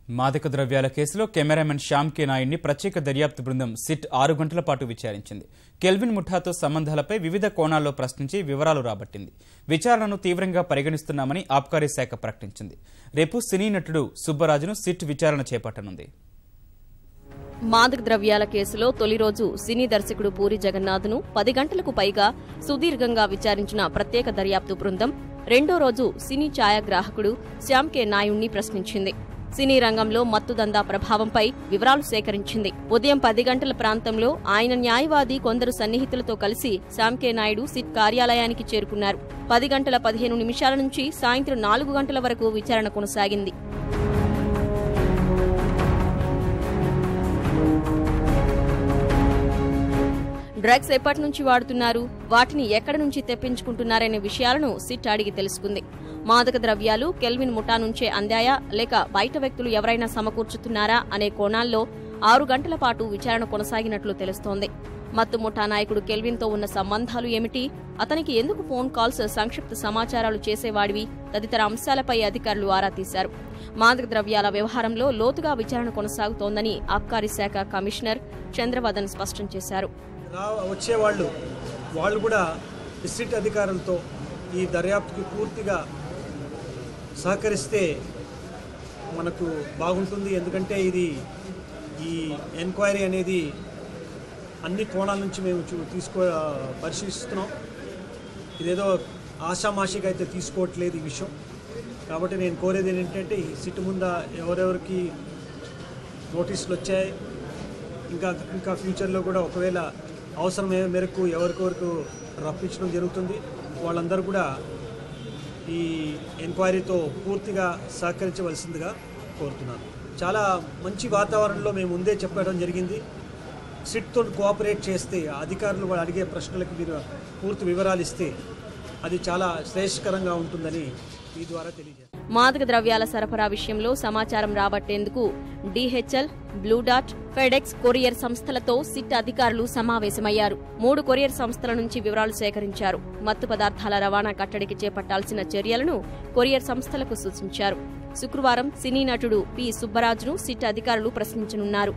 మాదక ద్రవ్యాల కేసులో కెమెరామెన్ శ్యామ్ కే నాయుడిని ప్రత్యేక దర్యాప్తు బృందం సిట్ 6 గంటల పాటు విచారించింది. కెల్విన్ ముఠాతో సంబంధాలపై వివిధ కోణాల్లో ప్రశ్నించి వివరాలు రాబట్టింది. విచారణను తీవ్రంగా పరిగణిస్తున్నామని ఆబ్కారీ శాఖ ప్రకటించింది. రేపు సినీ నటుడు సుబ్బరాజును సిట్ విచారణ చేపట్టనుంది. మాదక ద్రవ్యాల కేసులో తొలి రోజు సినీ దర్శకుడు పూరి జగన్నాథ్ను 10 గంటలకు పైగా సుదీర్ఘంగా విచారించిన ప్రత్యేక దర్యాప్తు బృందం రెండో రోజు సినీ ఛాయాగ్రాహకుడు శ్యామ్ కే నాయుడిని ప్రశ్నించింది. సినీ రంగంలో మత్తుదందా ప్రభావంపై వివరాలు సేకరించింది. ఉదయం 10 గంటల ప్రాంతంలో ఆయన న్యాయవాది కొందరు సన్నిహితులతో కలిసి శ్యామ్ కే నాయుడు సిట్ కార్యాలయానికి చేరుకున్నారు. 10 గంటల 15 నిమిషాల నుంచి సాయంత్రం 4 గంటల వరకు విచారణ కొనసాగింది. డ్రగ్స్ ఎప్పటి నుంచి వాడుతున్నారు, వాటిని ఎక్కడి నుంచి తెప్పించుకుంటున్నారనే విషయాలను సిట్ అడిగి తెలుసుకుంది. మాదక ద్రవ్యాలు కెల్విన్ ముఠా నుంచే అందాయా లేక బయట వ్యక్తులు ఎవరైనా సమకూర్చుతున్నారా అనే కోణాల్లో 6 గంటల పాటు విచారణ కొనసాగినట్లు తెలుస్తోంది. మత్తు ముఠా నాయకుడు కెల్విన్తో ఉన్న సంబంధాలు ఏమిటి, అతనికి ఎందుకు ఫోన్ కాల్స్, సంక్షిప్త సమాచారాలు చేసేవాడివి తదితర అంశాలపై అధికారులు ఆరా తీశారు. మాదక ద్రవ్యాల వ్యవహారంలో లోతుగా విచారణ కొనసాగుతోందని ఆబ్కారీ శాఖ కమిషనర్ చంద్రవదన్ స్పష్టం చేశారు. వచ్చేవాళ్ళు కూడా సిట్ అధికారులతో ఈ దర్యాప్తుకి పూర్తిగా సహకరిస్తే మనకు బాగుంటుంది. ఎందుకంటే ఈ ఎంక్వైరీ అనేది అన్ని కోణాల నుంచి మేము పరిశీలిస్తున్నాం. ఇదేదో ఆషామాషిగా అయితే తీసుకోవట్లేదు ఈ విషయం. కాబట్టి నేను కోరేది ఏంటంటే ఈ సిట్ ముందు ఎవరెవరికి నోటీసులు వచ్చాయి, ఇంకా ఫ్యూచర్లో కూడా ఒకవేళ అవసరం మేరకు ఎవరికొరకు రప్పించడం జరుగుతుంది, వాళ్ళందరూ కూడా ఈ ఎంక్వైరీతో పూర్తిగా సహకరించవలసిందిగా కోరుతున్నాను. చాలా మంచి వాతావరణంలో మేము ముందే చెప్పడం జరిగింది. సిట్తో కోఆపరేట్ చేస్తే అధికారులు వాళ్ళు అడిగే ప్రశ్నలకు మీరు పూర్తి వివరాలు ఇస్తే అది చాలా శ్రేయస్కరంగా ఉంటుందని ఈ ద్వారా తెలియజేస్తాను. మాదక ద్రవ్యాల సరఫరా విషయంలో సమాచారం రాబట్టేందుకు DHL, blue dart, FedEx courier సంస్థలతో సిట్ అధికారులు సమావేశమయ్యారు. 3 కొరియర్ సంస్థల నుంచి వివరాలు సేకరించారు. మత్తు పదార్థాల రవాణా కట్టడికి చేపట్టాల్సిన చర్యలను కొరియర్ సంస్థలకు సూచించారు. శుక్రవారం సినీ నటుడు పి. సుబ్బరాజును సిట్ అధికారులు ప్రశ్నించనున్నారు.